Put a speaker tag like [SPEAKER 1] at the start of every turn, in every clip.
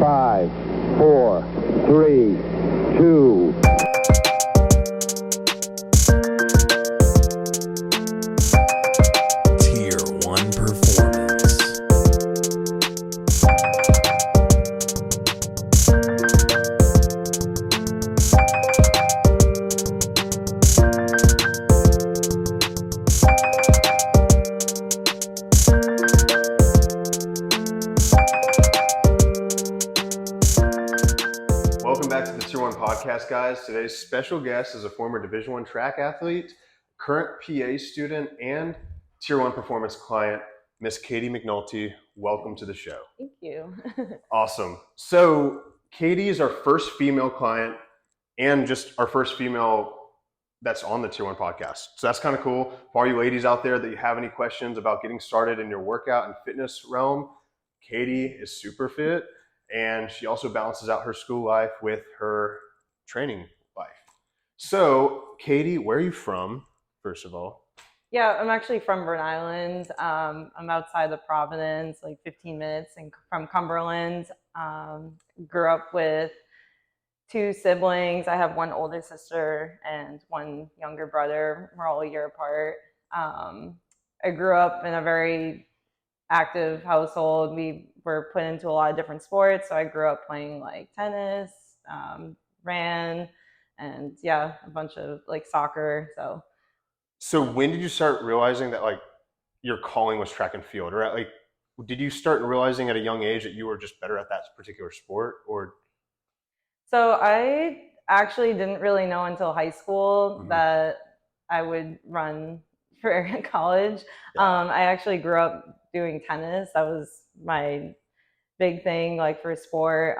[SPEAKER 1] 5, 4, 3, 2.
[SPEAKER 2] Tier 1 performance.
[SPEAKER 3] Welcome back to the Tier 1 podcast, guys. Today's special guest is a former Division I track athlete, current PA student, and Tier 1 performance client, Miss Katie McNulty. Welcome to the show.
[SPEAKER 4] Thank you.
[SPEAKER 3] Awesome. So Katie is our first female client and just our first female that's on the Tier 1 podcast. So that's kind of cool. For all you ladies out there that you have any questions about getting started in your workout and fitness realm, Katie is super fit. And she also balances out her school life with her training life. So, Katie, where are you from, first of all?
[SPEAKER 4] Yeah, I'm actually from Rhode Island. I'm outside of Providence, like 15 minutes from Cumberland. Grew up with 2 siblings. I have one older sister and one younger brother. We're all a year apart. I grew up in a very active household. We were put into a lot of different sports. So I grew up playing like tennis, ran, and yeah, a bunch of like soccer.
[SPEAKER 3] So when did you start realizing that like your calling was track and field? Or like, did you start realizing at a young age that you were just better at that particular sport? Or
[SPEAKER 4] So I actually didn't really know until high school that I would run for college.
[SPEAKER 3] Yeah.
[SPEAKER 4] I actually grew up doing tennis. That was my big thing, like for sport.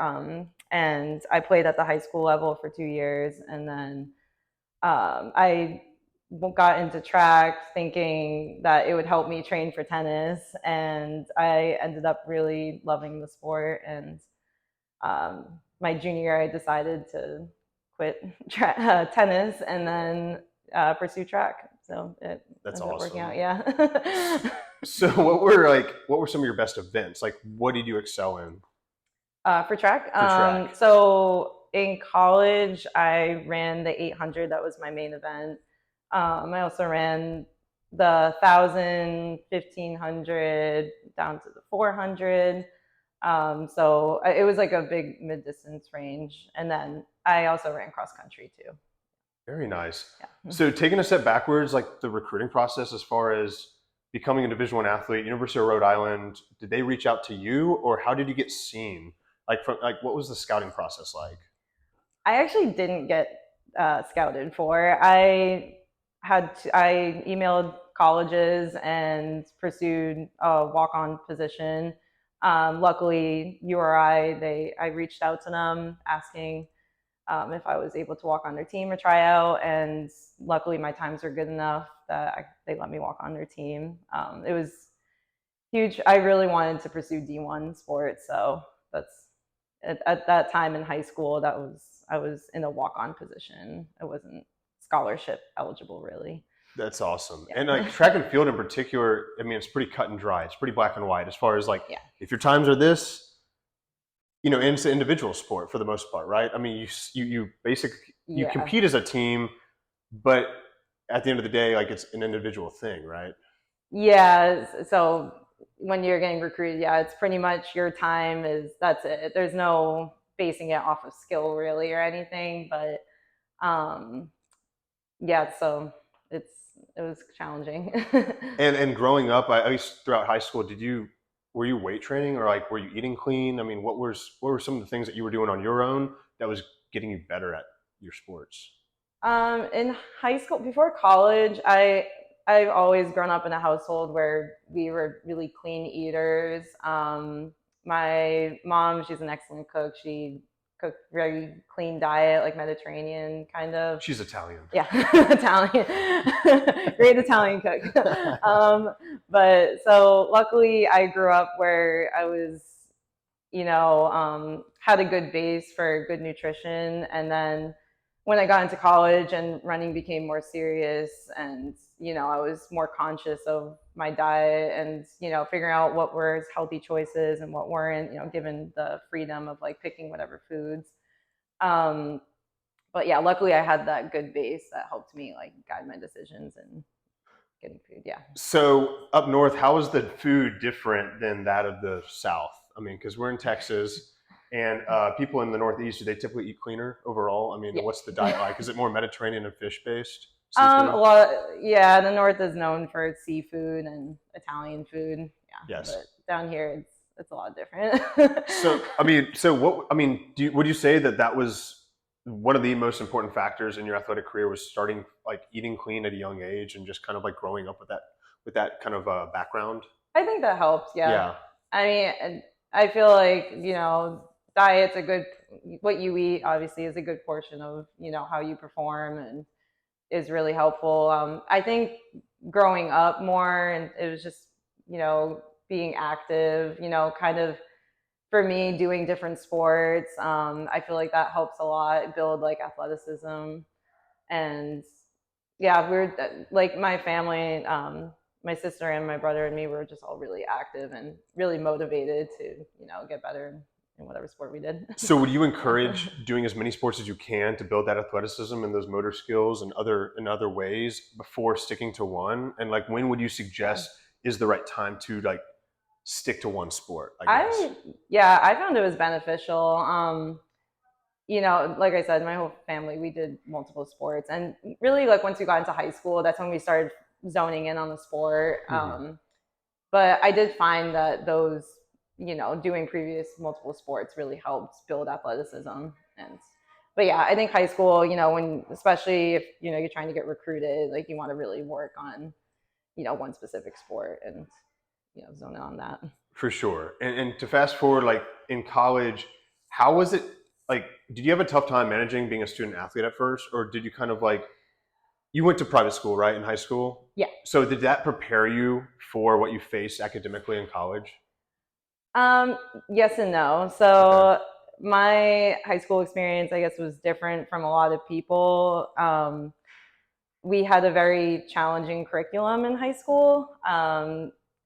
[SPEAKER 4] And I played at the high school level for 2 years, and then I got into track thinking that it would help me train for tennis, and I ended up really loving the sport. And my junior year, I decided to quit tennis and then pursue track. So it
[SPEAKER 3] That's
[SPEAKER 4] ended up
[SPEAKER 3] awesome.
[SPEAKER 4] working out. Yeah.
[SPEAKER 3] So what were some of your best events? Like, what did you excel in?
[SPEAKER 4] For track?
[SPEAKER 3] track.
[SPEAKER 4] So in college, I ran the 800. That was my main event. I also ran the 1,000, 1,500, down to the 400. So it was like a big mid-distance range. And then I also ran cross country too.
[SPEAKER 3] Very nice.
[SPEAKER 4] Yeah.
[SPEAKER 3] So taking a step backwards, like the recruiting process as far as becoming a Division I athlete, University of Rhode Island, did they reach out to you, or how did you get seen? Like what was the scouting process like?
[SPEAKER 4] I actually didn't get scouted for. I emailed colleges and pursued a walk-on position. Luckily, URI, I reached out to them asking if I was able to walk on their team or try out, and luckily my times were good enough that they let me walk on their team. It was huge. I really wanted to pursue D1 sports, so that's at that time in high school. I was in a walk-on position. I wasn't scholarship eligible, really.
[SPEAKER 3] That's awesome.
[SPEAKER 4] Yeah.
[SPEAKER 3] And like track and field in particular, I mean, it's pretty cut and dry. It's pretty black and white as far as like, if your times are this, and it's an individual sport for the most part, right? I mean, you basically, you compete as a team, but at the end of the day, like it's an individual thing, right?
[SPEAKER 4] Yeah. So when you're getting recruited, it's pretty much your time that's it. There's no basing it off of skill really or anything, but so it was challenging.
[SPEAKER 3] and growing up, at least throughout high school, were you weight training or like were you eating clean? I mean, what were some of the things that you were doing on your own that was getting you better at your sports?
[SPEAKER 4] In high school, before college, I've always grown up in a household where we were really clean eaters. My mom, she's an excellent cook. She cooked very clean diet, like Mediterranean kind of.
[SPEAKER 3] She's Italian.
[SPEAKER 4] Yeah, Italian. Great Italian cook. But so luckily I grew up where I was, had a good base for good nutrition. And then when I got into college and running became more serious and, I was more conscious of my diet and, figuring out what were healthy choices and what weren't, given the freedom of like picking whatever foods. But yeah, luckily I had that good base that helped me like guide my decisions and getting food. Yeah.
[SPEAKER 3] So up north, how is the food different than that of the South? I mean, because we're in Texas, and people in the Northeast, do they typically eat cleaner overall? I mean,
[SPEAKER 4] Yeah.
[SPEAKER 3] what's the diet like? Is it more Mediterranean and fish based?
[SPEAKER 4] Well, yeah, the North is known for its seafood and Italian food. Yeah.
[SPEAKER 3] Yes.
[SPEAKER 4] But down here, it's a lot different.
[SPEAKER 3] Would you say that was one of the most important factors in your athletic career was starting like eating clean at a young age and just kind of like growing up with that kind of background?
[SPEAKER 4] I think that helps. Yeah.
[SPEAKER 3] Yeah.
[SPEAKER 4] I mean, I feel like, diet's what you eat obviously is a good portion of, how you perform and is really helpful. I think growing up more, and it was just, being active, kind of for me doing different sports. I feel like that helps a lot build like athleticism. And yeah, we're like my family, my sister and my brother and me were just all really active and really motivated to, get better in whatever sport we did.
[SPEAKER 3] So would you encourage doing as many sports as you can to build that athleticism and those motor skills and other ways before sticking to one? And like, when would you suggest is the right time to like stick to one sport? I
[SPEAKER 4] found it was beneficial. Like I said, my whole family, we did multiple sports, and really like once we got into high school, that's when we started zoning in on the sport. But I did find that those, doing previous multiple sports really helped build athleticism. But yeah, I think high school, especially if, you're trying to get recruited, like you want to really work on, one specific sport and, zone in on that.
[SPEAKER 3] For sure. And to fast forward, like in college, how was it? Like, did you have a tough time managing being a student athlete at first, or did you kind of like, you went to private school, right, in high school?
[SPEAKER 4] Yeah.
[SPEAKER 3] So did that prepare you for what you faced academically in college?
[SPEAKER 4] Yes and no. So my high school experience, I guess, was different from a lot of people. We had a very challenging curriculum in high school.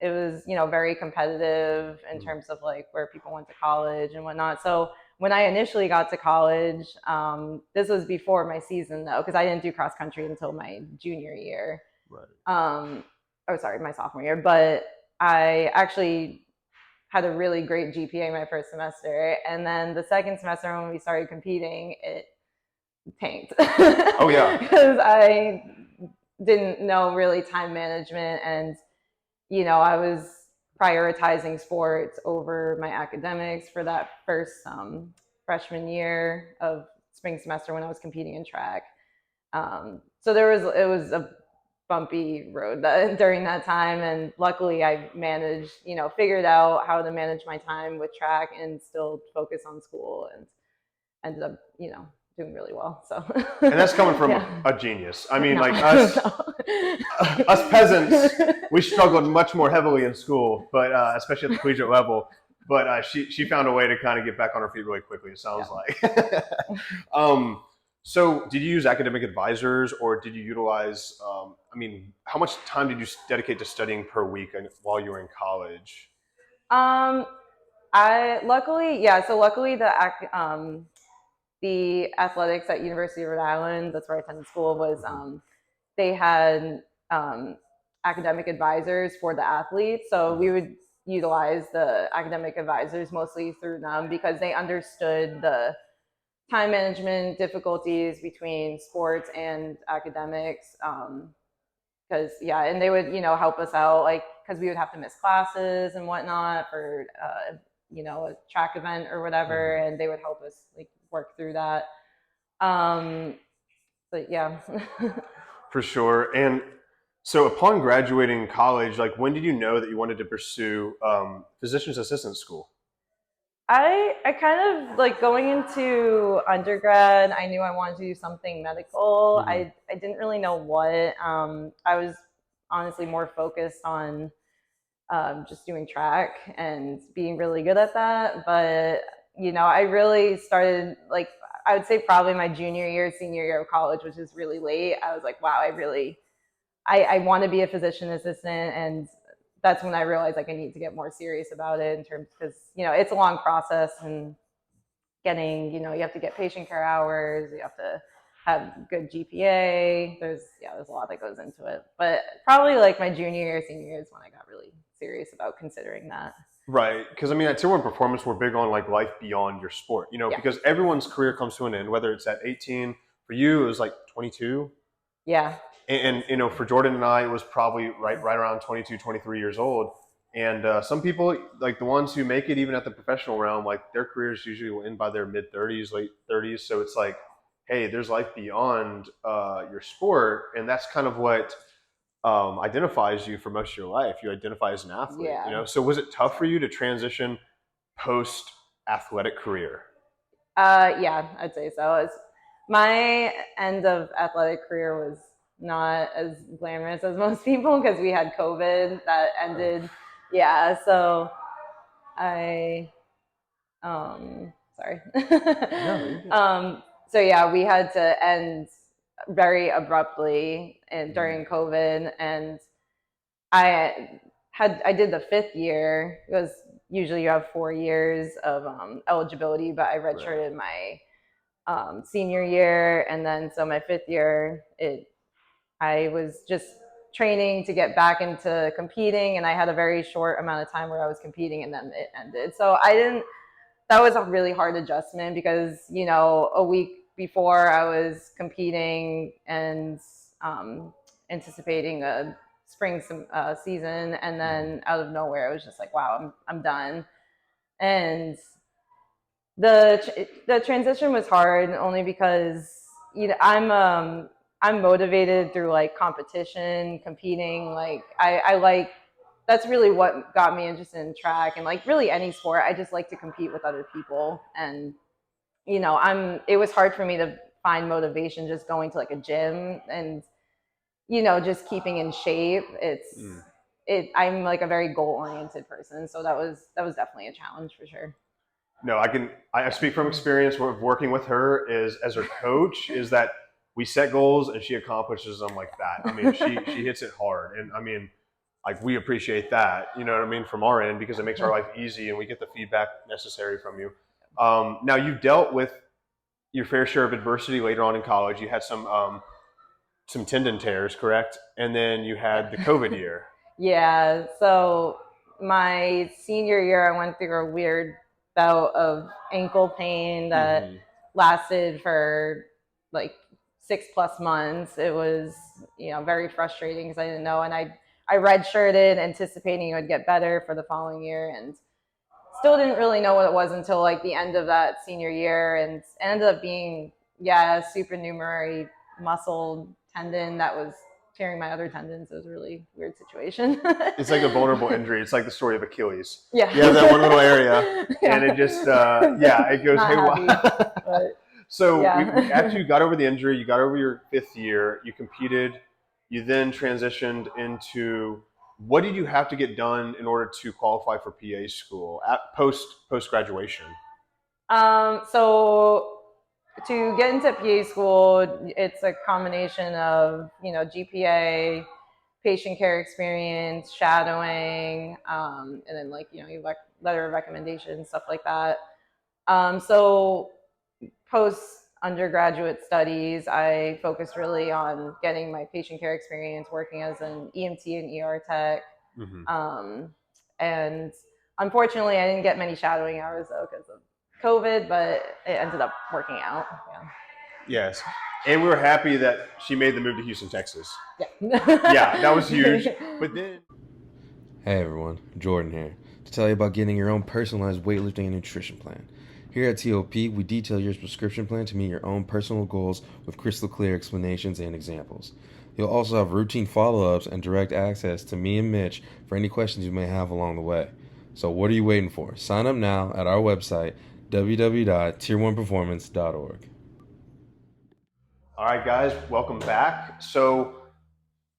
[SPEAKER 4] It was, very competitive in terms of like where people went to college and whatnot. So when I initially got to college, this was before my season though, because I didn't do cross country until my junior year.
[SPEAKER 3] Right.
[SPEAKER 4] My sophomore year. But I actually had a really great GPA my first semester. And then the second semester when we started competing, it tanked.
[SPEAKER 3] Oh yeah.
[SPEAKER 4] Because I didn't know really time management, and I was prioritizing sports over my academics for that first freshman year of spring semester when I was competing in track. So it was a bumpy road during that time, and luckily I managed, figured out how to manage my time with track and still focus on school, and ended up, doing really well. So
[SPEAKER 3] and that's coming from a genius. I mean, like us us peasants, we struggled much more heavily in school, but especially at the collegiate level. But she found a way to kind of get back on her feet really quickly, it sounds like. So did you use academic advisors, or did you utilize, how much time did you dedicate to studying per week while you were in college?
[SPEAKER 4] Luckily the athletics at University of Rhode Island, that's where I attended school, was they had academic advisors for the athletes. So we would utilize the academic advisors mostly through them because they understood the time management difficulties between sports and academics. And they would, help us out, like, because we would have to miss classes and whatnot for, a track event or whatever, and they would help us like work through that. But yeah.
[SPEAKER 3] For sure. And so upon graduating college, like when did you know that you wanted to pursue physician's assistant school?
[SPEAKER 4] I kind of like going into undergrad, I knew I wanted to do something medical. I didn't really know what. I was honestly more focused on just doing track and being really good at that. But, I really started, like, I would say probably my junior year, senior year of college, which is really late. I was like, wow, I want to be a physician assistant. And that's when I realized like I need to get more serious about it in terms, because it's a long process, and getting, you have to get patient care hours, you have to have good GPA. There's a lot that goes into it. But probably like my junior year, senior year is when I got really serious about considering that.
[SPEAKER 3] Right, because I mean, at Tier 1 Performance, we're big on like life beyond your sport.
[SPEAKER 4] Yeah.
[SPEAKER 3] Because everyone's career comes to an end, whether it's at 18. For you, it was like 22.
[SPEAKER 4] Yeah.
[SPEAKER 3] And for Jordan and I, it was probably right around 22, 23 years old. And some people, like the ones who make it even at the professional realm, like their careers usually will end by their mid 30s, late 30s. So it's like, hey, there's life beyond your sport, and that's kind of what identifies you for most of your life. You identify as an athlete.
[SPEAKER 4] Yeah.
[SPEAKER 3] So was it tough for you to transition post athletic career?
[SPEAKER 4] Yeah, I'd say so. My end of athletic career was not as glamorous as most people, because we had COVID that ended. Yeah, so sorry. So yeah, we had to end very abruptly during COVID, and I did the 5th year. It was usually you have 4 years of eligibility, but I redshirted my senior year, and then so my 5th year, I was just training to get back into competing, and I had a very short amount of time where I was competing, and then it ended. So that was a really hard adjustment, because a week before I was competing and anticipating a spring season, and then out of nowhere I was just like, wow, I'm done. And the transition was hard, only because I'm motivated through like competition, competing. Like I like, that's really what got me interested in track, and like really any sport. I just like to compete with other people, and it was hard for me to find motivation just going to like a gym and just keeping in shape. I'm like a very goal oriented person, so that was definitely a challenge for sure.
[SPEAKER 3] No, I speak from experience of working with her as her coach, is that we set goals and she accomplishes them like that. I mean, she hits it hard. And I mean, like, we appreciate that, you know what I mean, from our end, because it makes our life easy and we get the feedback necessary from you. Now, you've dealt with your fair share of adversity later on in college. You had some tendon tears, correct? And then you had the COVID year.
[SPEAKER 4] Yeah. So my senior year, I went through a weird bout of ankle pain that lasted for like 6+ months. It was, very frustrating, because I didn't know. And I redshirted anticipating it would get better for the following year, and still didn't really know what it was until like the end of that senior year, and it ended up being, a supernumerary muscle tendon that was tearing my other tendons. It was a really weird situation.
[SPEAKER 3] It's like a vulnerable injury. It's like the story of Achilles.
[SPEAKER 4] Yeah.
[SPEAKER 3] You have that one little area, and it just, it goes haywire. So after you got over the injury, you got over your 5th year, you competed, you then transitioned into, what did you have to get done in order to qualify for PA school at post graduation?
[SPEAKER 4] So to get into PA school, it's a combination of, GPA, patient care experience, shadowing, and then like, letter of recommendation, stuff like that. So post undergraduate studies, I focused really on getting my patient care experience, working as an EMT and ER tech. And unfortunately, I didn't get many shadowing hours though because of COVID, but it ended up working out. Yeah.
[SPEAKER 3] Yes. And we were happy that she made the move to Houston, Texas.
[SPEAKER 4] Yeah.
[SPEAKER 3] Yeah, that was huge. But then...
[SPEAKER 2] Hey everyone, Jordan here, to tell you about getting your own personalized weightlifting and nutrition plan. Here at TOP, we detail your prescription plan to meet your own personal goals with crystal clear explanations and examples. You'll also have routine follow-ups and direct access to me and Mitch for any questions you may have along the way. So what are you waiting for? Sign up now at our website, www.tier1performance.org.
[SPEAKER 3] All right, guys, welcome back. So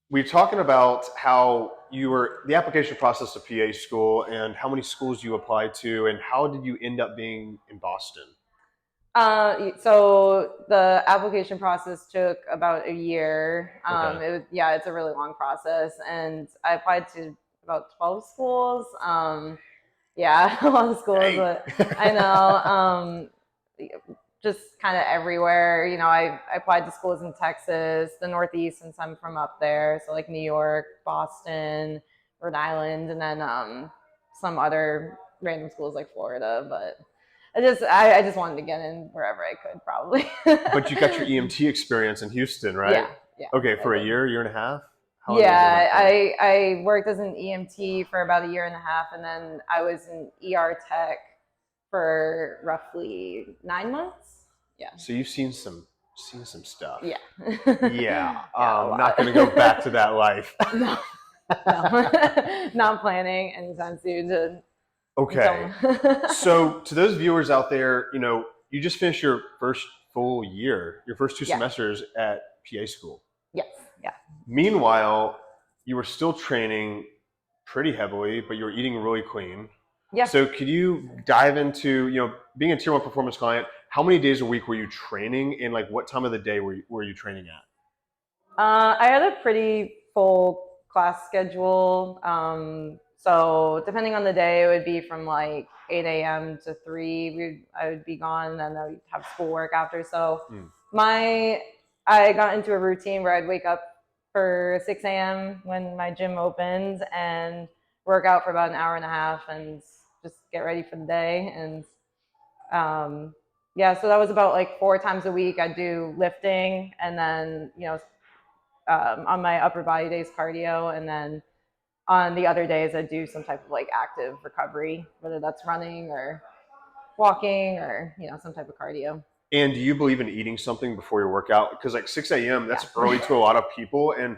[SPEAKER 3] we're talking about how you were, the application process of PA school and how many schools you applied to, and how did you end up being in Boston?
[SPEAKER 4] So the application process took about a year.
[SPEAKER 3] Okay.
[SPEAKER 4] It's a really long process, and I applied to about 12 schools. Yeah, a lot of schools, but I know. Just kind of everywhere. I applied to schools in Texas, the Northeast, since I'm from up there. So like New York, Boston, Rhode Island, and then some other random schools like Florida. But I just wanted to get in wherever I could, probably.
[SPEAKER 3] But you got your EMT experience in Houston, right?
[SPEAKER 4] Yeah.
[SPEAKER 3] Okay, for a year and a half?
[SPEAKER 4] Yeah, I worked as an EMT for about a year and a half, and then I was an ER tech for roughly 9 months. Yeah.
[SPEAKER 3] So you've seen some stuff.
[SPEAKER 4] Yeah.
[SPEAKER 3] Yeah.
[SPEAKER 4] I'm
[SPEAKER 3] not going to go back to that life.
[SPEAKER 4] No. Not planning anytime soon.
[SPEAKER 3] Okay. So to those viewers out there, you just finished your first full year, your first 2 semesters at PA school.
[SPEAKER 4] Yes. Yeah.
[SPEAKER 3] Meanwhile, you were still training pretty heavily, but you were eating really clean.
[SPEAKER 4] Yeah.
[SPEAKER 3] So could you dive into, being a tier 1 performance client, how many days a week were you training, and like what time of the day were you training at?
[SPEAKER 4] I had a pretty full class schedule. So depending on the day, it would be from like 8 a.m. to 3. I would be gone, and then I would have schoolwork after. So I got into a routine where I'd wake up for 6 a.m. when my gym opened and work out for about an hour and a half and just get ready for the day. And so that was about like 4 times a week. I'd do lifting, and then on my upper body days, cardio, and then on the other days I'd do some type of like active recovery, whether that's running or walking or some type of cardio.
[SPEAKER 3] And do you believe in eating something before your workout? Because like 6 a.m. that's early to a lot of people, and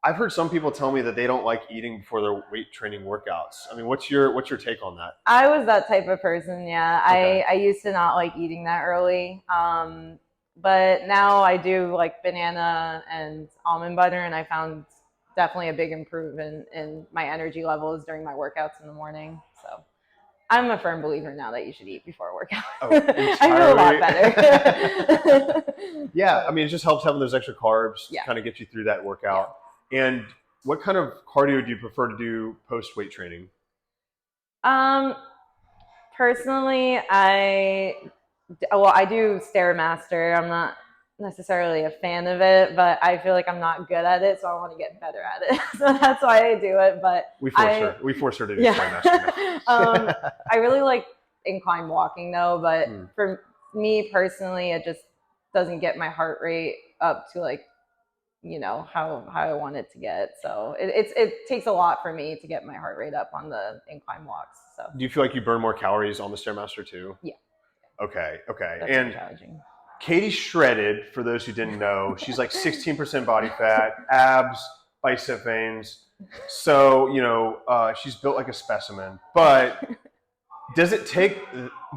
[SPEAKER 3] I've heard some people tell me that they don't like eating before their weight training workouts. I mean, what's your take on that?
[SPEAKER 4] I was that type of person. Yeah, okay. I used to not like eating that early, but now I do like banana and almond butter, and I found definitely a big improvement in my energy levels during my workouts in the morning. So I'm a firm believer now that you should eat before a workout. I feel a lot better.
[SPEAKER 3] Yeah, I mean, it just helps having those extra carbs to kind of get you through that workout. Yeah. And what kind of cardio do you prefer to do post-weight training?
[SPEAKER 4] Personally, I do Stairmaster. I'm not necessarily a fan of it, but I feel like I'm not good at it, so I want to get better at it. So that's why I do it. But we
[SPEAKER 3] force her to do Stairmaster.
[SPEAKER 4] I really like incline walking though, but for me personally, it just doesn't get my heart rate up to like how I want it to get. So it takes a lot for me to get my heart rate up on the incline walks. So
[SPEAKER 3] do you feel like you burn more calories on the Stairmaster too?
[SPEAKER 4] Yeah.
[SPEAKER 3] Okay.
[SPEAKER 4] That's
[SPEAKER 3] and
[SPEAKER 4] challenging.
[SPEAKER 3] Katie's shredded, for those who didn't know. She's like 16% body fat, abs, bicep veins. So, she's built like a specimen. But does it take,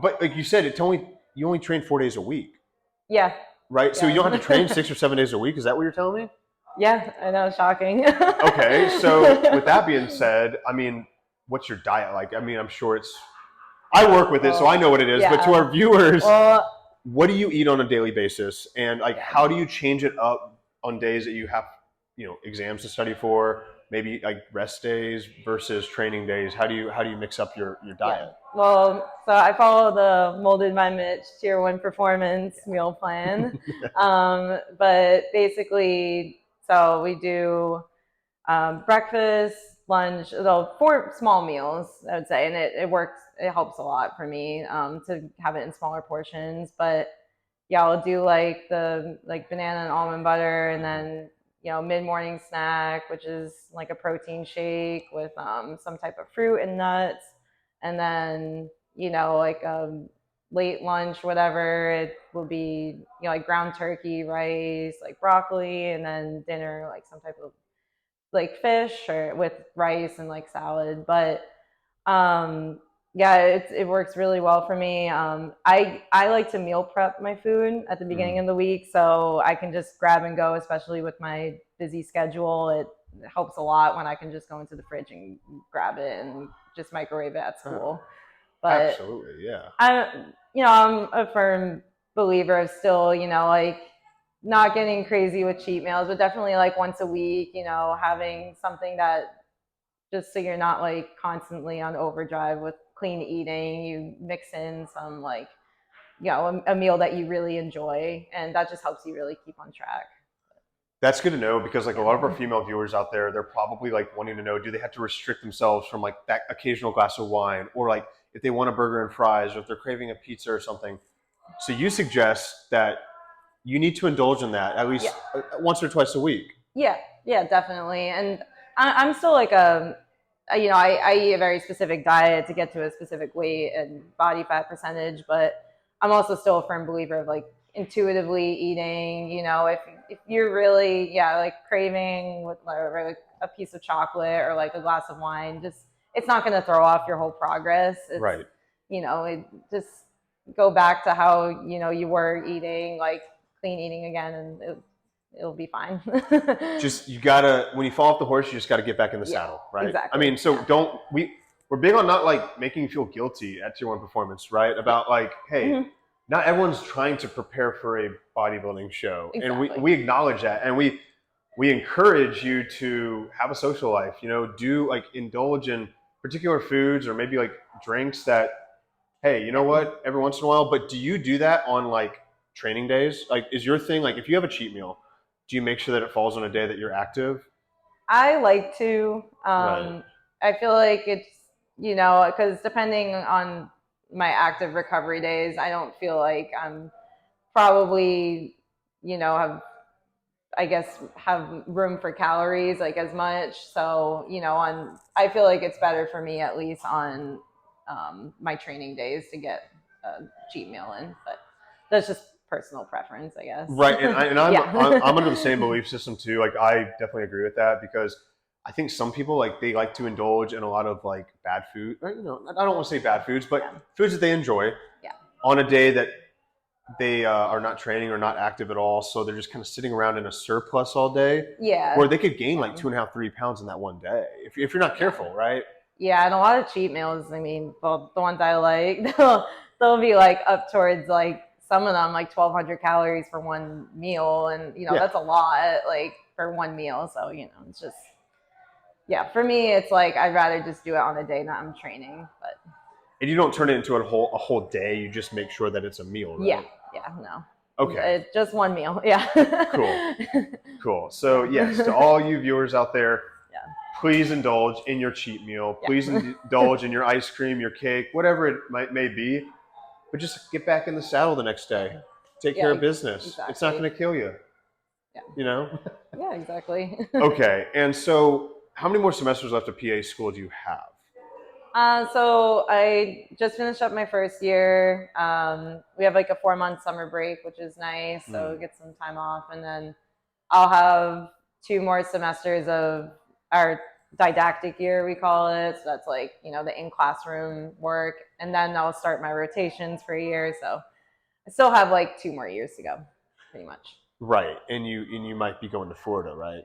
[SPEAKER 3] but like you said, you only train 4 days a week.
[SPEAKER 4] Yeah.
[SPEAKER 3] Right? So you don't have to train 6 or 7 days a week? Is that what you're telling me?
[SPEAKER 4] Yeah, I know, shocking.
[SPEAKER 3] Okay, so with that being said, I mean, what's your diet like? I mean, I'm sure I work with it, so I know what it is. Yeah. But to our viewers, what do you eat on a daily basis? And like, how do you change it up on days that you have, exams to study for, maybe like rest days versus training days? How do you mix up your diet?
[SPEAKER 4] Yeah. Well, so I follow the Molded by Mitch Tier 1 Performance meal plan. But basically, so we do breakfast, lunch, 4 small meals, I would say, and it works. It helps a lot for me to have it in smaller portions. But yeah, I'll do like the banana and almond butter, and then mid-morning snack, which is like a protein shake with some type of fruit and nuts, and then like late lunch, whatever, it will be like ground turkey, rice, like broccoli, and then dinner like some type of like fish or with rice and like salad. But yeah, it works really well for me. I like to meal prep my food at the beginning of the week, so I can just grab and go, especially with my busy schedule. It helps a lot when I can just go into the fridge and grab it and just microwave it at school. But
[SPEAKER 3] absolutely, yeah.
[SPEAKER 4] I'm a firm believer of still, like not getting crazy with cheat meals, but definitely like once a week, having something that just so you're not like constantly on overdrive with clean eating. You mix in some like, a meal that you really enjoy, and that just helps you really keep on track.
[SPEAKER 3] That's good to know, because like a lot of our
[SPEAKER 4] Yeah.
[SPEAKER 3] female viewers out there, they're probably like wanting to know, do they have to restrict themselves from like that occasional glass of wine, or like if they want a burger and fries, or if they're craving a pizza or something. So you suggest that you need to indulge in that at least once or twice a week.
[SPEAKER 4] Yeah, yeah, definitely. And I'm still like I eat a very specific diet to get to a specific weight and body fat percentage, but I'm also still a firm believer of like intuitively eating. If you're really, like craving with like a piece of chocolate or like a glass of wine, just it's not going to throw off your whole progress.
[SPEAKER 3] Right.
[SPEAKER 4] It just go back to how you were eating, like clean eating again, and it'll be fine.
[SPEAKER 3] Just you gotta, when you fall off the horse, you just gotta get back in the saddle, right?
[SPEAKER 4] Exactly.
[SPEAKER 3] I mean, so we're big on not like making you feel guilty at Tier 1 Performance, right? About like, hey, not everyone's trying to prepare for a bodybuilding show.
[SPEAKER 4] Exactly.
[SPEAKER 3] And we acknowledge that, and we encourage you to have a social life, do like indulge in particular foods or maybe like drinks that, hey, you know what, every once in a while. But do you do that on like training days? Like, is your thing, like if you have a cheat meal, do you make sure that it falls on a day that you're active?
[SPEAKER 4] I like to.
[SPEAKER 3] Right.
[SPEAKER 4] I feel like it's, because depending on my active recovery days, I don't feel like I'm probably, have room for calories like as much. So, I feel like it's better for me at least on my training days to get a cheat meal in, but that's just personal preference, I guess.
[SPEAKER 3] Right, and I'm,
[SPEAKER 4] Yeah.
[SPEAKER 3] I'm under the same belief system too. Like I definitely agree with that, because I think some people like they like to indulge in a lot of like bad food. Or, I don't want to say bad foods, but foods that they enjoy.
[SPEAKER 4] Yeah.
[SPEAKER 3] On a day that they are not training or not active at all, so they're just kind of sitting around in a surplus all day.
[SPEAKER 4] Yeah.
[SPEAKER 3] Where they could gain like 2.5, 3 pounds in that one day if you're not careful, right?
[SPEAKER 4] Yeah, and a lot of cheat meals. I mean, well, the ones I like, they'll be like up towards like some of them like 1,200 calories for one meal, and that's a lot like for one meal. So it's just for me, it's like I'd rather just do it on the day that I'm training. But
[SPEAKER 3] and you don't turn it into a whole day. You just make sure that it's a meal, right?
[SPEAKER 4] Yeah, no.
[SPEAKER 3] Okay.
[SPEAKER 4] It's just one meal. Yeah.
[SPEAKER 3] Cool. So yes, to all you viewers out there, please indulge in your cheat meal. Please indulge in your ice cream, your cake, whatever it may be. But just get back in the saddle the next day. Take care of business.
[SPEAKER 4] Exactly.
[SPEAKER 3] It's not going to kill you.
[SPEAKER 4] Yeah. Yeah, exactly.
[SPEAKER 3] Okay. And so how many more semesters left of PA school do you have?
[SPEAKER 4] So I just finished up my first year. We have like a 4-month summer break, which is nice. So get some time off, and then I'll have 2 more semesters of our didactic year, we call it. So that's like, the in-classroom work. And then I'll start my rotations for a year. So I still have like 2 more years to go, pretty much.
[SPEAKER 3] Right. And you might be going to Florida, right?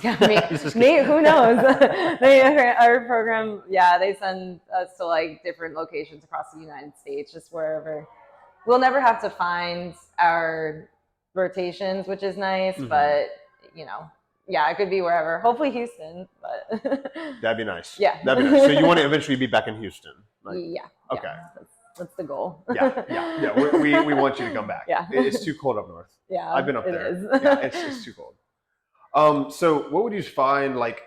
[SPEAKER 4] Yeah, who knows? Our program, they send us to like different locations across the United States, just wherever. We'll never have to find our rotations, which is nice, but it could be wherever. Hopefully Houston, but
[SPEAKER 3] that'd be nice.
[SPEAKER 4] Yeah,
[SPEAKER 3] that'd be nice. So you want to eventually be back in Houston?
[SPEAKER 4] Yeah.
[SPEAKER 3] Okay.
[SPEAKER 4] That's the goal.
[SPEAKER 3] Yeah. We want you to come back.
[SPEAKER 4] Yeah.
[SPEAKER 3] It's too cold up north.
[SPEAKER 4] Yeah,
[SPEAKER 3] I've been up there.
[SPEAKER 4] It is.
[SPEAKER 3] Yeah, it's too cold. So what would you find like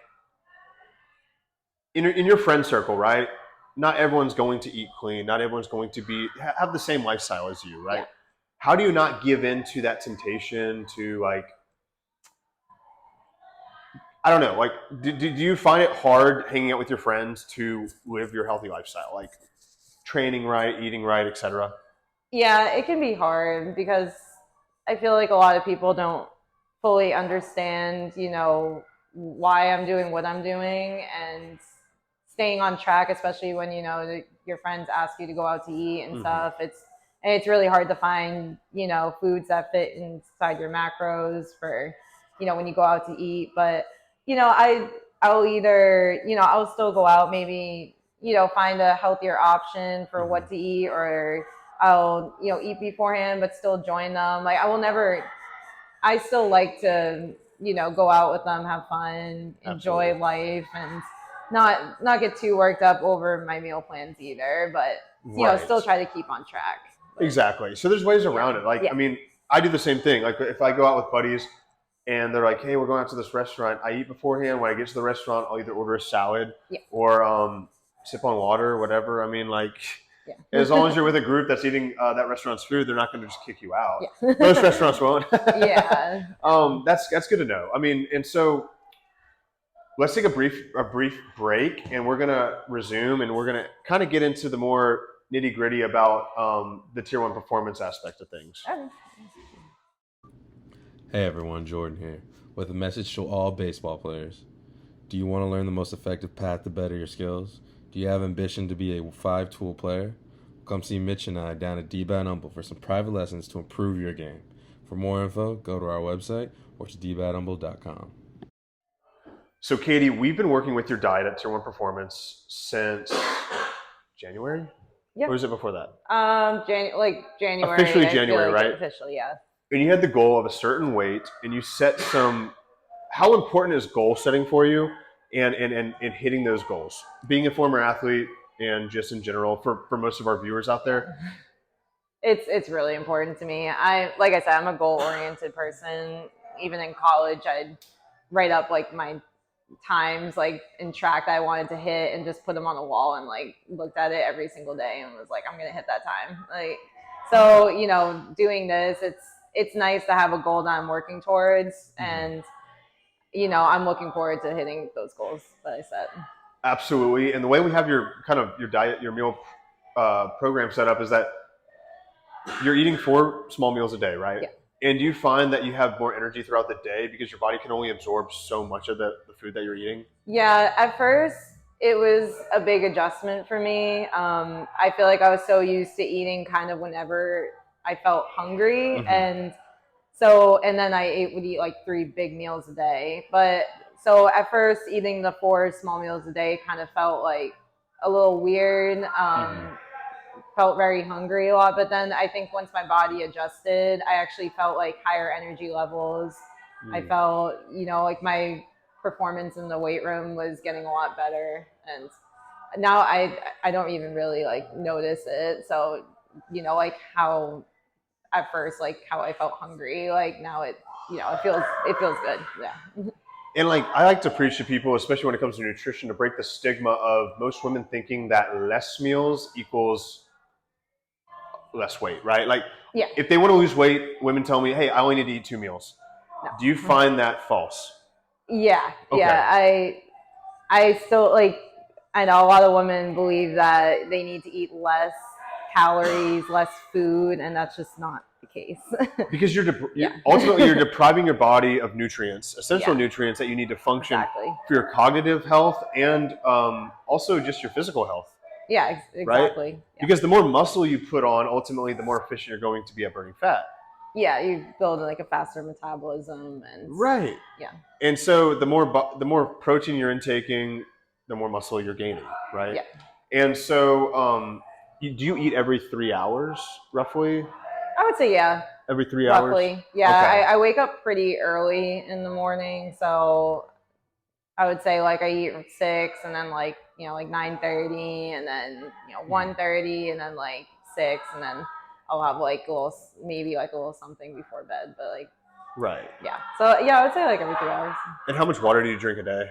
[SPEAKER 3] in your friend circle, right? Not everyone's going to eat clean. Not everyone's going to have the same lifestyle as you, right?
[SPEAKER 4] Yeah.
[SPEAKER 3] How do you not give in to that temptation to like, I don't know, like, do you find it hard hanging out with your friends to live your healthy lifestyle, like training right, eating right, etc.?
[SPEAKER 4] Yeah, it can be hard because I feel like a lot of people don't fully understand, why I'm doing what I'm doing, and staying on track, especially when, your friends ask you to go out to eat and stuff. It's really hard to find, foods that fit inside your macros for, when you go out to eat. But, I'll either, I'll still go out, maybe, find a healthier option for what to eat, or I'll, eat beforehand, but still join them. Like I still like to, go out with them, have fun, enjoy life. And, not get too worked up over my meal plans either, but still try to keep on track.
[SPEAKER 3] Exactly. So there's ways around it. Like, I mean, I do the same thing. Like if I go out with buddies and they're like, hey, we're going out to this restaurant, I eat beforehand. When I get to the restaurant, I'll either order a salad or sip on water or whatever. I mean, like, as long as you're with a group that's eating that restaurant's food, they're not going to just kick you out. Most restaurants won't. That's good to know. I mean, and so let's take a brief break, and we're going to resume, and we're going to kind of get into the more nitty gritty about the Tier 1 performance aspect of things.
[SPEAKER 2] Hey everyone, Jordan here, with a message to all baseball players. Do you want to learn the most effective path to better your skills? Do you have ambition to be a 5-tool player? Come see Mitch and I down at D-Bat Humble for some private lessons to improve your game. For more info, go to our website, or to dbathumble.com.
[SPEAKER 3] So Katie, we've been working with your diet at Tier 1 Performance since January?
[SPEAKER 4] Yep.
[SPEAKER 3] Or was it before that?
[SPEAKER 4] January.
[SPEAKER 3] Officially January, right?
[SPEAKER 4] Officially, yeah.
[SPEAKER 3] And you had the goal of a certain weight, and you set some. How important is goal setting for you, and hitting those goals? Being a former athlete, and just in general for most of our viewers out there,
[SPEAKER 4] it's really important to me. Like I said, I'm a goal oriented person. Even in college, I'd write up like my times like in track that I wanted to hit and just put them on the wall and like looked at it every single day and was like, I'm gonna hit that time. Like, so doing this, it's nice to have a goal that I'm working towards, and I'm looking forward to hitting those goals that I set.
[SPEAKER 3] Absolutely. And the way we have your diet, your meal program set up is that you're eating 4 small meals a day, right?
[SPEAKER 4] Yeah.
[SPEAKER 3] And do you find that you have more energy throughout the day because your body can only absorb so much of the food that you're eating?
[SPEAKER 4] Yeah, at first it was a big adjustment for me. I feel like I was so used to eating kind of whenever I felt hungry. And then I would eat like 3 big meals a day. But so at first eating the 4 small meals a day kind of felt like a little weird. Felt very hungry a lot, but then I think once my body adjusted, I actually felt like higher energy levels. I felt, like my performance in the weight room was getting a lot better, and now I don't even really like notice it. So, like how at first, like how I felt hungry, like now it feels good. Yeah.
[SPEAKER 3] And like I like to preach to people, especially when it comes to nutrition, to break the stigma of most women thinking that less meals equals less weight, right? Like, if they want to lose weight, women tell me, hey, I only need to eat 2 meals. No. Do you find that false?
[SPEAKER 4] Yeah. Okay. Yeah. I still I know a lot of women believe that they need to eat less calories, less food, and that's just not the case. Because
[SPEAKER 3] ultimately you're depriving your body of nutrients, essential nutrients that you need to function for your cognitive health and also just your physical health.
[SPEAKER 4] Yeah, exactly.
[SPEAKER 3] Right? Yeah. Because the more muscle you put on, ultimately, the more efficient you're going to be at burning fat.
[SPEAKER 4] Yeah, you build like a faster metabolism, and yeah.
[SPEAKER 3] And so the more protein you're intaking, the more muscle you're gaining, right? Yeah. And so, do you eat every 3 hours, roughly?
[SPEAKER 4] I would say
[SPEAKER 3] every 3 hours.
[SPEAKER 4] Roughly, yeah. Okay. I wake up pretty early in the morning, so I would say like I eat at 6, and then like 9:30, and then 1:30, and then like 6, and then I'll have like a little something before bed, but like yeah. So yeah, I would say like every 3 hours.
[SPEAKER 3] And how much water do you drink a day?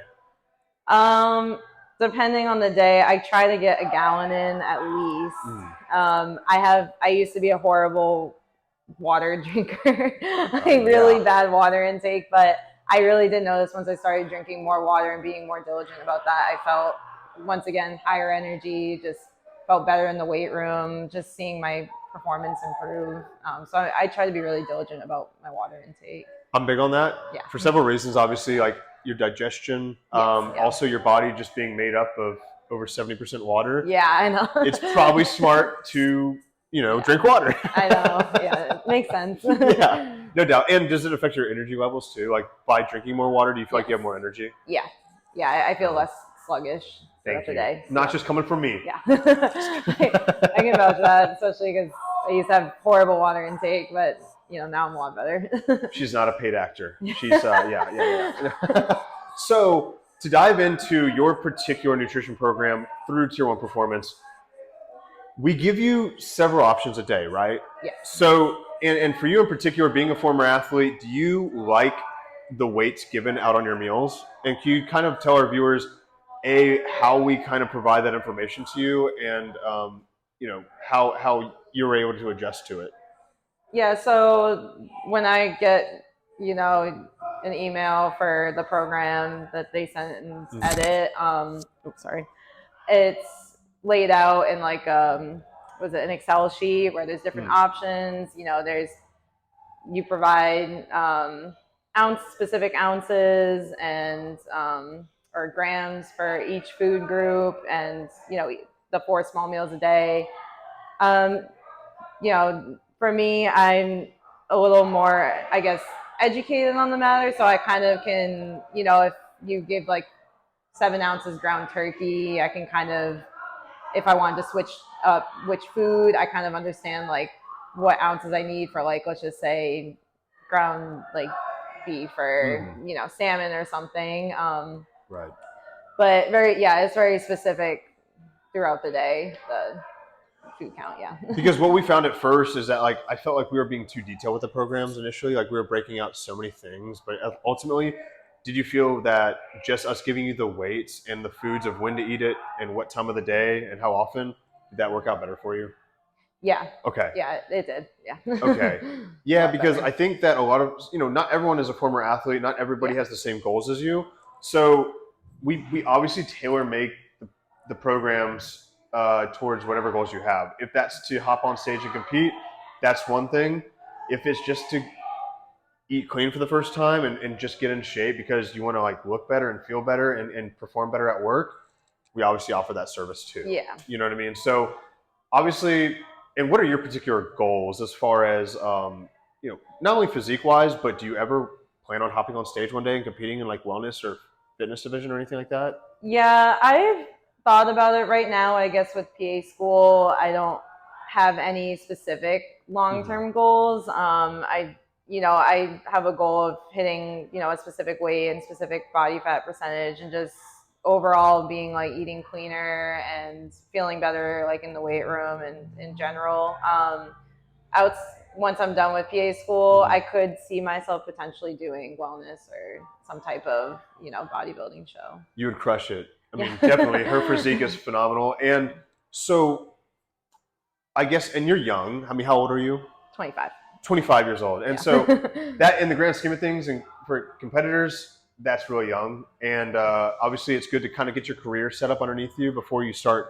[SPEAKER 4] Depending on the day, I try to get a gallon in at least. I used to be a horrible water drinker, bad water intake, but I really did notice once I started drinking more water and being more diligent about that, I felt, once again, higher energy, just felt better in the weight room, just seeing my performance improve. So I try to be really diligent about my water intake.
[SPEAKER 3] I'm big on that for several reasons, obviously, like your digestion, also your body just being made up of over 70% water.
[SPEAKER 4] Yeah, I know.
[SPEAKER 3] It's probably smart to, drink water.
[SPEAKER 4] I know. Yeah, it makes sense.
[SPEAKER 3] Yeah. No doubt. And does it affect your energy levels too? Like by drinking more water, do you feel like you have more energy?
[SPEAKER 4] Yeah. Yeah, I feel less sluggish throughout the day.
[SPEAKER 3] Not just coming from me.
[SPEAKER 4] Yeah. I can vouch for that, especially because I used to have horrible water intake, but now I'm a lot better.
[SPEAKER 3] She's not a paid actor. She's yeah. So to dive into your particular nutrition program through Tier 1 Performance, we give you several options a day, right?
[SPEAKER 4] Yeah.
[SPEAKER 3] So, and for you in particular, being a former athlete, do you like the weights given out on your meals? And can you kind of tell our viewers, how we kind of provide that information to you, and how you were able to adjust to it?
[SPEAKER 4] Yeah, so when I get, an email for the program that they sent and edit, oops, sorry, it's laid out in like, was it an Excel sheet where there's different options, you provide specific ounces and or grams for each food group, and the 4 small meals a day. For me, I'm a little more, I guess, educated on the matter, so I kind of can, if you give like 7 ounces ground turkey, I can kind of, if I wanted to switch up which food, I kind of understand like what ounces I need for, like, let's just say ground like beef or salmon or something.
[SPEAKER 3] Right.
[SPEAKER 4] But it's very specific throughout the day, the food count. Yeah.
[SPEAKER 3] Because what we found at first is that, like, I felt like we were being too detailed with the programs initially. Like, we were breaking out so many things, but ultimately, did you feel that just us giving you the weights and the foods of when to eat it and what time of the day and how often, did that work out better for you?
[SPEAKER 4] Yeah.
[SPEAKER 3] Okay.
[SPEAKER 4] Yeah, it did. Yeah.
[SPEAKER 3] Okay. Yeah, because
[SPEAKER 4] better.
[SPEAKER 3] I think that a lot of, not everyone is a former athlete. Not everybody has the same goals as you. So we obviously tailor make the programs towards whatever goals you have. If that's to hop on stage and compete, that's one thing. If it's just to eat clean for the first time and just get in shape because you want to, like, look better and feel better and perform better at work, we obviously offer that service too.
[SPEAKER 4] Yeah.
[SPEAKER 3] You know what I mean? So obviously, and what are your particular goals as far as, not only physique wise, but do you ever plan on hopping on stage one day and competing in like wellness or fitness division or anything like that?
[SPEAKER 4] Yeah, I've thought about it. Right now, I guess with PA school, I don't have any specific long-term goals. I have a goal of hitting, a specific weight and specific body fat percentage, and just overall being like eating cleaner and feeling better, like in the weight room and in general. Out Once I'm done with PA school, I could see myself potentially doing wellness or some type of, bodybuilding show.
[SPEAKER 3] You would crush it. I mean, definitely. Her physique is phenomenal. And so I guess, and you're young. I mean, how old are you?
[SPEAKER 4] 25.
[SPEAKER 3] 25 years old. And
[SPEAKER 4] Yeah.
[SPEAKER 3] so that, in the grand scheme of things, and for competitors, that's really young. And obviously it's good to kind of get your career set up underneath you before you start.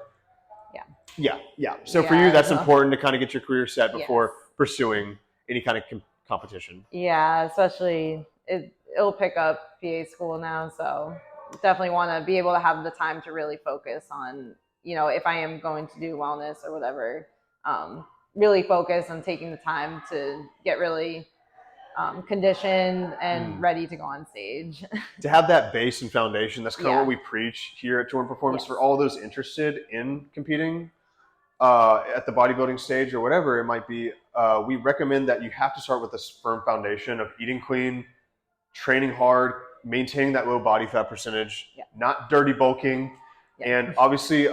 [SPEAKER 3] Yeah. So for you, that's important to kind of get your career set before pursuing any kind of competition.
[SPEAKER 4] Yeah, especially it'll pick up PA school now, so definitely want to be able to have the time to really focus on, if I am going to do wellness or whatever, really focus on taking the time to get really conditioned and ready to go on stage.
[SPEAKER 3] To have that base and foundation, that's kind of what we preach here at Tier 1 Performance for all those interested in competing at the bodybuilding stage or whatever it might be. We recommend that you have to start with this firm foundation of eating clean, training hard, maintaining that low body fat percentage, not dirty bulking, and obviously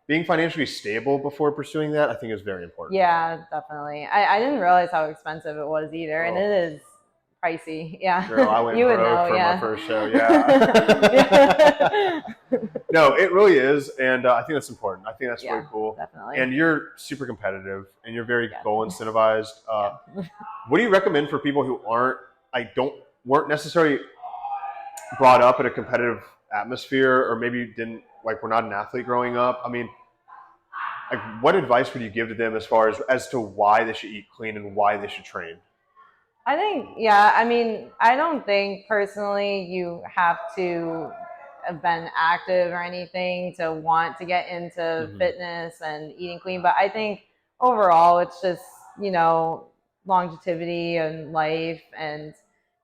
[SPEAKER 3] being financially stable before pursuing that, I think, is very important.
[SPEAKER 4] Yeah, definitely. I didn't realize how expensive it was either, and it is pricey. Yeah.
[SPEAKER 3] Girl, I went broke for my first show. No, it really is, and I think that's important. I think that's really cool.
[SPEAKER 4] Definitely.
[SPEAKER 3] And you're super competitive, and you're very goal incentivized. What do you recommend for people who weren't necessarily brought up in a competitive atmosphere, or maybe were not an athlete growing up? I mean, like, what advice would you give to them as to why they should eat clean and why they should train?
[SPEAKER 4] I think, I don't think personally you have to have been active or anything to want to get into fitness and eating clean. But I think overall it's just, longevity and life and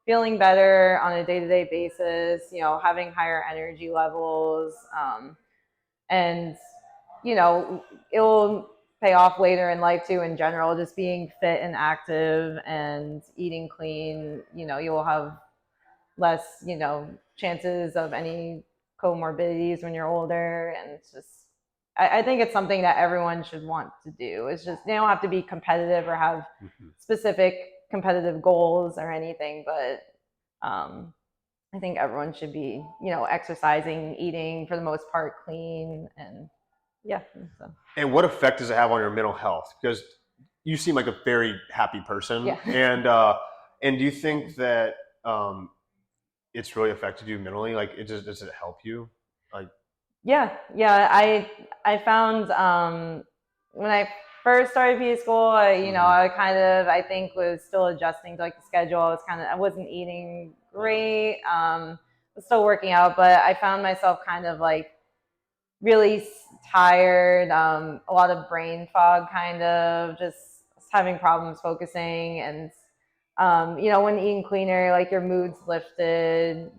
[SPEAKER 4] feeling better on a day-to-day basis, having higher energy levels. And, it'll pay off later in life too, in general, just being fit and active and eating clean. You will have less, chances of any comorbidities when you're older, and it's just I think it's something that everyone should want to do. It's just they don't have to be competitive or have specific competitive goals or anything, but I think everyone should be, exercising, eating for the most part clean, and yeah. So.
[SPEAKER 3] And what effect does it have on your mental health? Because you seem like a very happy person,
[SPEAKER 4] Yeah.
[SPEAKER 3] And do you think that it's really affected you mentally? Like, does it help you? Like,
[SPEAKER 4] Yeah. I found when I first started PA school, I think was still adjusting to like the schedule. I wasn't eating great. Was still working out, but I found myself kind of like really tired, a lot of brain fog, kind of just having problems focusing. And when eating cleaner, like your mood's lifted,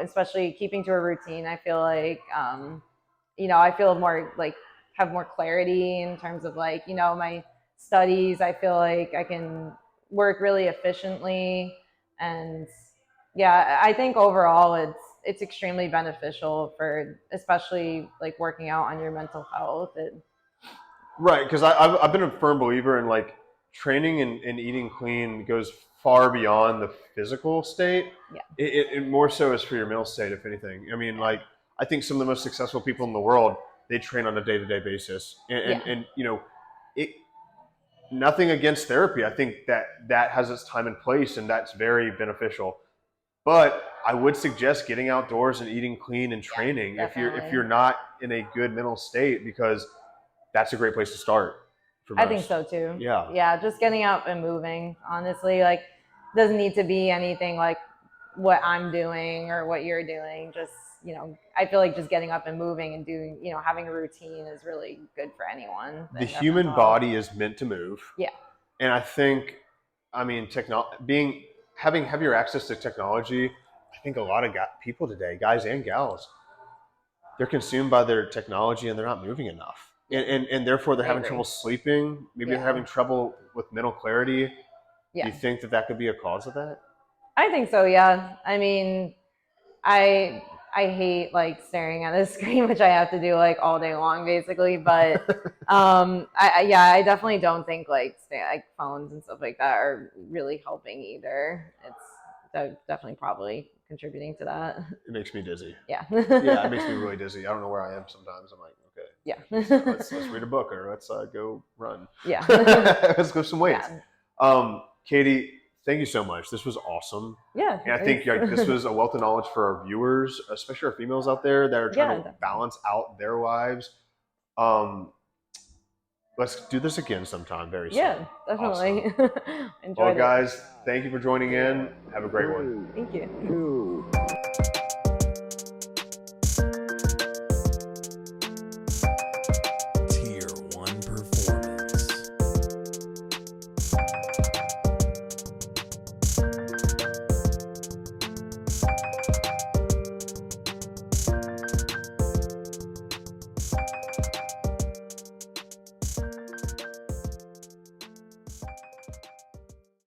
[SPEAKER 4] especially keeping to a routine. I feel like I feel more like have more clarity in terms of like my studies. I feel like I can work really efficiently, and yeah, I think overall it's extremely beneficial for especially like working out on your mental health.
[SPEAKER 3] right? Because I've been a firm believer in like training and eating clean goes far beyond the physical state.
[SPEAKER 4] Yeah.
[SPEAKER 3] It more so is for your mental state, if anything. I mean, like I think some of the most successful people in the world, they train on a day-to-day basis, and it. Nothing against therapy. I think that has its time and place, and that's very beneficial. But I would suggest getting outdoors and eating clean and training if you're not in a good mental state, because that's a great place to start.
[SPEAKER 4] I think so too.
[SPEAKER 3] Yeah.
[SPEAKER 4] Yeah, just getting out and moving. Honestly, like doesn't need to be anything like what I'm doing or what you're doing. Just I feel like just getting up and moving and doing, having a routine is really good for anyone.
[SPEAKER 3] The human body is meant to move.
[SPEAKER 4] Yeah.
[SPEAKER 3] And I think, I mean, having heavier access to technology, I think a lot of people today, guys and gals, they're consumed by their technology and they're not moving enough. And therefore they're having trouble sleeping. Maybe they're having trouble with mental clarity.
[SPEAKER 4] Yeah.
[SPEAKER 3] Do you think that could be a cause of that?
[SPEAKER 4] I think so, yeah. I mean, I hate like staring at a screen, which I have to do like all day long basically. But I definitely don't think like phones and stuff like that are really helping either. It's definitely probably contributing to that.
[SPEAKER 3] It makes me dizzy.
[SPEAKER 4] Yeah.
[SPEAKER 3] Yeah, it makes me really dizzy. I don't know where I am sometimes. I'm like, okay.
[SPEAKER 4] Yeah.
[SPEAKER 3] let's read a book or let's go run.
[SPEAKER 4] Yeah.
[SPEAKER 3] Let's lift some weights.
[SPEAKER 4] Yeah.
[SPEAKER 3] Katie, thank you so much. This was awesome.
[SPEAKER 4] Yeah.
[SPEAKER 3] And I think this was a wealth of knowledge for our viewers, especially our females out there that are trying to balance out their lives. Let's do this again sometime very soon.
[SPEAKER 4] Yeah, definitely.
[SPEAKER 3] Awesome. Well, guys, thank you for joining in. Have a great one.
[SPEAKER 4] Thank you.
[SPEAKER 1] 2